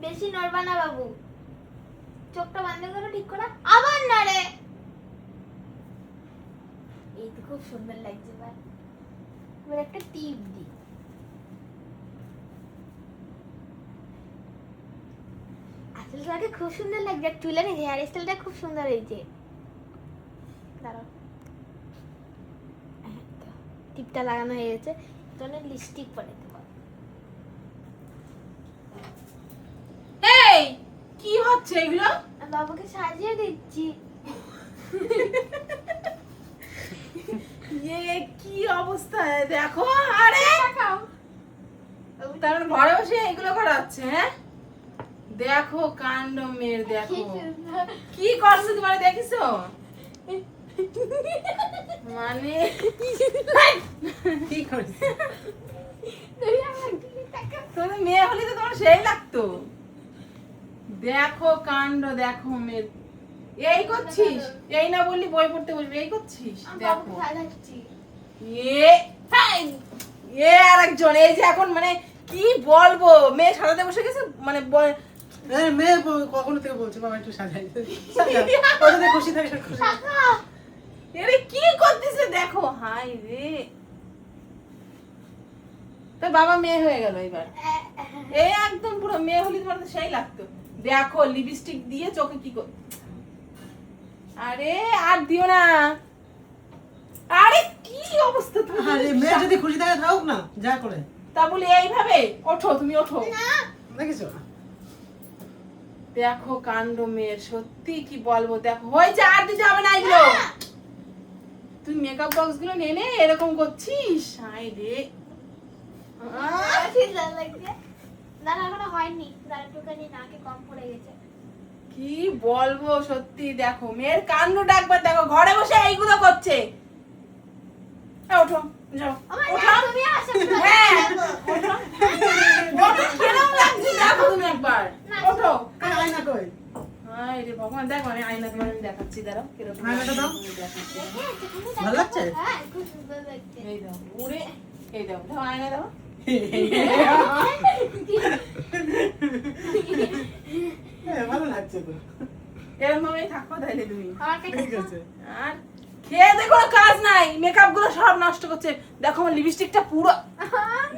বেশি নড়বা না বাবু, চোখটা বন্ধ করো ঠিক করে, আবার নড়ে। এই তো খুব সুন্দর লাগছে। এবার একটা টিপ দি। আসলে তোমাকে খুব সুন্দর লাগছে, চুলের হেয়ার স্টাইলটা খুব সুন্দর হয়েছে। দাঁড়াও, টিপটা লাগানো হয়ে গেছে, তাহলে লিপস্টিক পরে দেবো। এই কি হচ্ছে এগুলো? বাবুকে সাজিয়ে দিচ্ছি। কি অবস্থা দেখো। আরে দেখাও। তার ঘরে বসে এগুলো করাচ্ছে। হ্যাঁ দেখো কাণ্ড মেয়ের, দেখো কি করছে তোমার, দেখিছো? মানে কি করছে? তোমার মেয়ে হলে তো তোমার সেই লাগতো। দেখো কাণ্ড, দেখো মেয়ের। এই করছিস, এই না বললি বই পড়তে বলবি, এই করছিস। দেখো আরেকজন, এই যে এখন মানে কি বলবো, মেয়ে সাজাতে বসে গেছে। মানে মেয়ে কখনো থেকে বলছে বাবা একটু সাজাই, ওটাতে খুশি থাকে। এরে কি করতেছে দেখো। হাই রে, তোর বাবা মেয়ে হয়ে গেল এবার। এই একদম পুরো মেয়ে হলি তোমার তো সেই লাগতো। দেখো লিপস্টিক দিয়ে চোখে কি কর। আরে আর দিও না। আরে কি অবস্থা তুমি। আরে মেয়ে যদি খুশি থাকে থাকুক না, যা করে। তা বলে এইভাবে ওঠো, তুমি ওঠো। দেখিছো? দেখো কাণ্ড মেয়ের, সত্যি কি বলবো। দেখো হয়েছে, আর দিতে হবে না এগুলো। তুই মেকআপ বক্স গুলো নে এরকম করছিস। হাই রে, হয়নি, নাকে কম পড়ে গেছে। কি বলবো সত্যি। দেখো মেয়ের কাণ্ডটা একবার দেখো, ঘরে বসে এইগুলো করছে। ওঠো যাও, ওঠো। হ্যাঁ ওঠো, ওঠো, কিরম লাগছে দেখো তুমি একবার। ওঠো। আয়না কই? হাই রে ভগবান, দেখো আমি আয়না তোমার দেখাচ্ছি, দাঁড়াও কিরকম আয়নাটা দাও। দেখাচ্ছি। ভালো লাগছে? হ্যাঁ, খুব সুন্দর লাগছে। এই দাও উড়ে, এই দাও দাও আয়না দাও। ভালো লাগছে তো। এরকম ভাবে থাকো তাইলে তুমি। আমার কাছে ঠিক আছে। আর খেয়ে দেখো কোনো কাজ নাই, মেকআপ গুলো সব নষ্ট করছে। দেখো আমার লিপস্টিকটা পুরো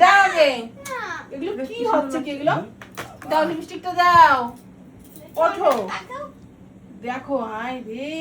দাও আগে। না, এগুলো কি হচ্ছে কি এগুলো? দাও লিপস্টিকটা দাও। ওঠো। তাকাও। দেখো হাই রে,